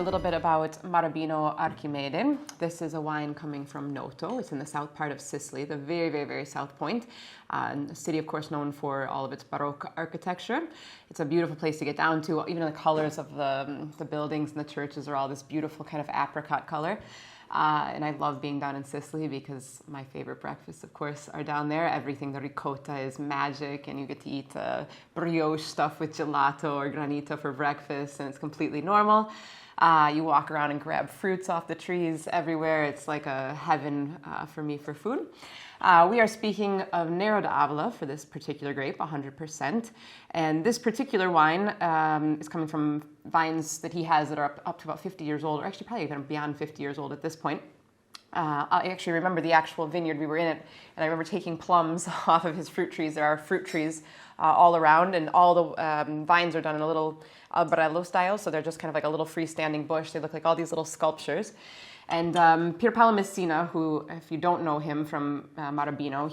little bit about Marabino Archimede. This is a wine coming from Noto. It's in the south part of Sicily, the very, very, very south point. A city, of course, known for all of its Baroque architecture. It's a beautiful place to get down to. Even the colors of the buildings and the churches are all this beautiful kind of apricot color. And I love being down in Sicily because my favorite breakfasts, of course, are down there. Everything, the ricotta is magic, and you get to eat brioche stuff with gelato or granita for breakfast, and it's completely normal. You walk around and grab fruits off the trees everywhere. It's like a heaven for me for food. We are speaking of Nero d'Avola for this particular grape, 100%. And this particular wine is coming from vines that he has that are up to about 50 years old, or actually probably even beyond 50 years old at this point. I actually remember the actual vineyard. We were in it, and I remember taking plums off of his fruit trees. There are fruit trees all around, and all the vines are done in a little albarello style, so they're just kind of like a little freestanding bush. They look like all these little sculptures. And Pier Paolo Messina, who, if you don't know him from Marabino,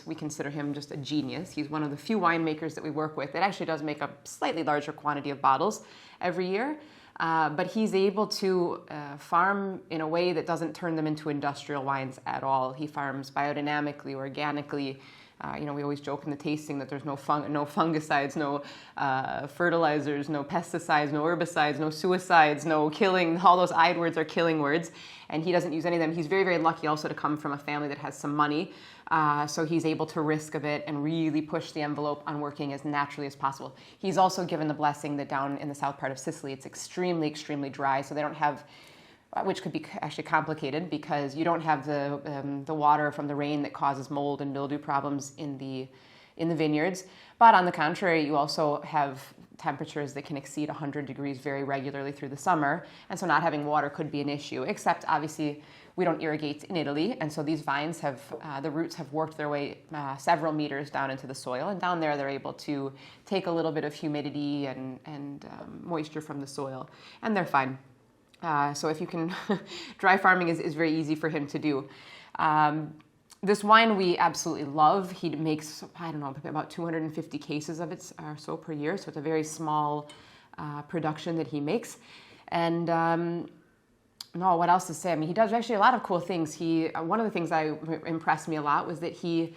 we consider him just a genius. He's one of the few winemakers that we work with that actually does make a slightly larger quantity of bottles every year. But he's able to farm in a way that doesn't turn them into industrial wines at all. He farms biodynamically, organically. We always joke in the tasting that there's no fungicides, no fertilizers, no pesticides, no herbicides, no suicides, no killing. All those I words are killing words, and he doesn't use any of them. He's very, very lucky also to come from a family that has some money, so he's able to risk a bit and really push the envelope on working as naturally as possible. He's also given the blessing that down in the south part of Sicily, it's extremely, extremely dry, so they don't have, which could be actually complicated because you don't have the water from the rain that causes mold and mildew problems in the vineyards. But on the contrary, you also have temperatures that can exceed 100 degrees very regularly through the summer. And so not having water could be an issue, except obviously we don't irrigate in Italy. And so these vines the roots have worked their way several meters down into the soil. And down there, they're able to take a little bit of humidity and moisture from the soil, and they're fine. So if you can, dry farming is very easy for him to do. This wine we absolutely love. He makes, about 250 cases of it or so per year. So it's a very small production that he makes. And what else to say? I mean, he does actually a lot of cool things. One of the things that impressed me a lot was that he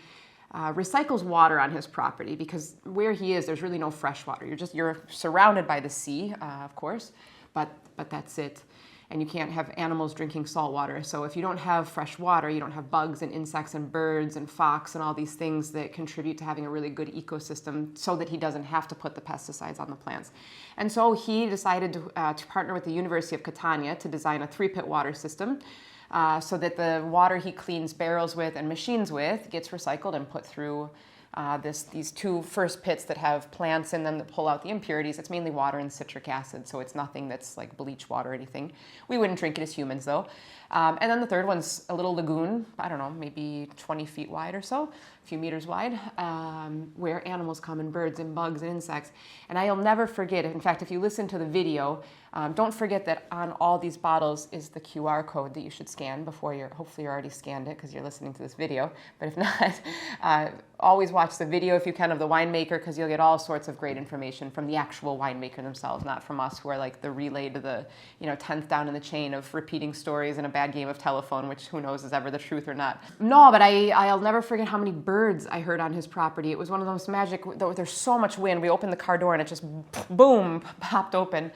recycles water on his property, because where he is, there's really no fresh water. You're surrounded by the sea, of course, but that's it. And you can't have animals drinking salt water. So if you don't have fresh water, you don't have bugs and insects and birds and fox and all these things that contribute to having a really good ecosystem, so that he doesn't have to put the pesticides on the plants. And so he decided to partner with the University of Catania to design a 3-pit water system, so that the water he cleans barrels with and machines with gets recycled and put through these two first pits that have plants in them that pull out the impurities. It's mainly water and citric acid, so it's nothing that's like bleach water or anything. We wouldn't drink it as humans, though. And then the third one's a little lagoon, maybe 20 feet wide or so, a few meters wide, where animals come, and birds and bugs and insects. And I'll never forget, in fact, if you listen to the video, don't forget that on all these bottles is the QR code that you should scan hopefully you already scanned it because you're listening to this video. But if not, always watch the video if you can of the winemaker, because you'll get all sorts of great information from the actual winemaker themselves, not from us who are like the relay to the 10th down in the chain of repeating stories in a bad game of telephone, which who knows is ever the truth or not. No, but I'll never forget how many birds I heard on his property. It was one of those magic, there's so much wind. We opened the car door and it just boom, popped open.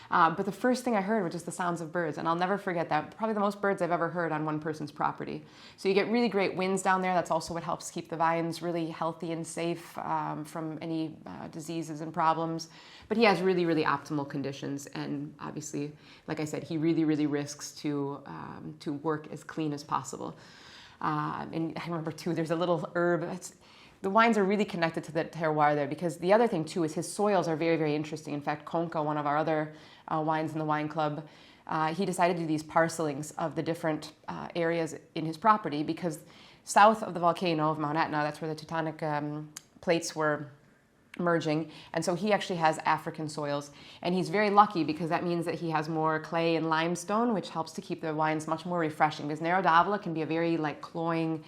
But the first thing I heard were just the sounds of birds, and I'll never forget that. Probably the most birds I've ever heard on one person's property. So you get really great winds down there. That's also what helps keep the vines really healthy and safe from any diseases and problems. But he has really, really optimal conditions, and obviously, like I said, he really, really risks to work as clean as possible. And I remember too, there's a little herb. The wines are really connected to the terroir there, because the other thing too is his soils are very, very interesting. In fact, Conca, one of our other wines in the wine club, he decided to do these parcelings of the different areas in his property, because south of the volcano of Mount Etna, that's where the tectonic plates were merging, and so he actually has African soils, and he's very lucky because that means that he has more clay and limestone, which helps to keep the wines much more refreshing, because Nero d'Avola can be a very cloying,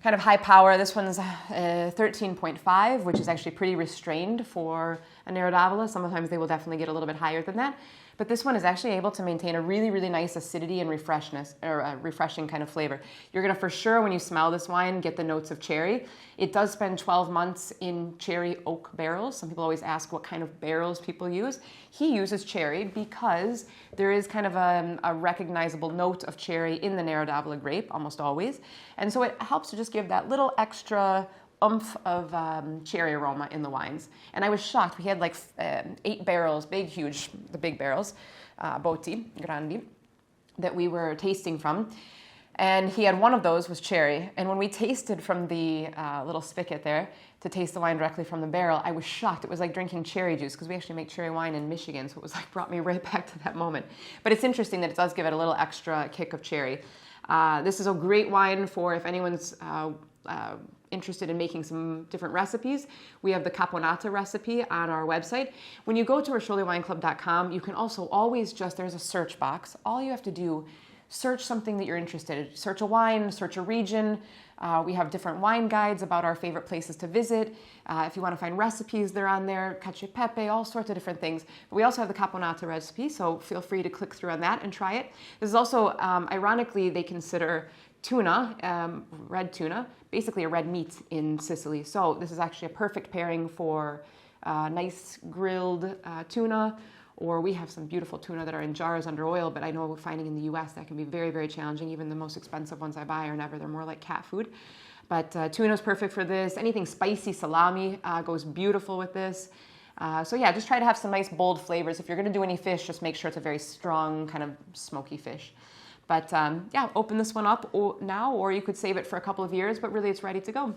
kind of high power. This one's 13.5, which is actually pretty restrained for a Nero d'Avola. Sometimes they will definitely get a little bit higher than that. But this one is actually able to maintain a really, really nice acidity and refreshing kind of flavor. You're gonna for sure, when you smell this wine, get the notes of cherry. It does spend 12 months in cherry oak barrels. Some people always ask what kind of barrels people use. He uses cherry because there is kind of a recognizable note of cherry in the Nero d'Avola grape, almost always. And so it helps to just give that little extra oomph of cherry aroma in the wines. And I was shocked. We had like 8 barrels, the big barrels, botti, grandi, that we were tasting from. And he had one of those was cherry. And when we tasted from the little spigot there to taste the wine directly from the barrel, I was shocked. It was like drinking cherry juice, because we actually make cherry wine in Michigan. So it was like brought me right back to that moment. But it's interesting that it does give it a little extra kick of cherry. This is a great wine for if anyone's interested in making some different recipes. We have the caponata recipe on our website. When you go to roscioliwineclub.com, you can also always there's a search box. All you have to do, search something that you're interested in. Search a wine, search a region. We have different wine guides about our favorite places to visit. If you want to find recipes, they're on there. Cacio e pepe, all sorts of different things. But we also have the caponata recipe, so feel free to click through on that and try it. This is also, ironically, they consider tuna, red tuna, basically a red meat in Sicily. So this is actually a perfect pairing for nice grilled tuna, or we have some beautiful tuna that are in jars under oil, but I know finding in the US that can be very, very challenging. Even the most expensive ones I buy are never, they're more like cat food. But tuna is perfect for this. Anything spicy, salami goes beautiful with this. So yeah, just try to have some nice bold flavors. If you're gonna do any fish, just make sure it's a very strong kind of smoky fish. But yeah, open this one up now, or you could save it for a couple of years, but really it's ready to go.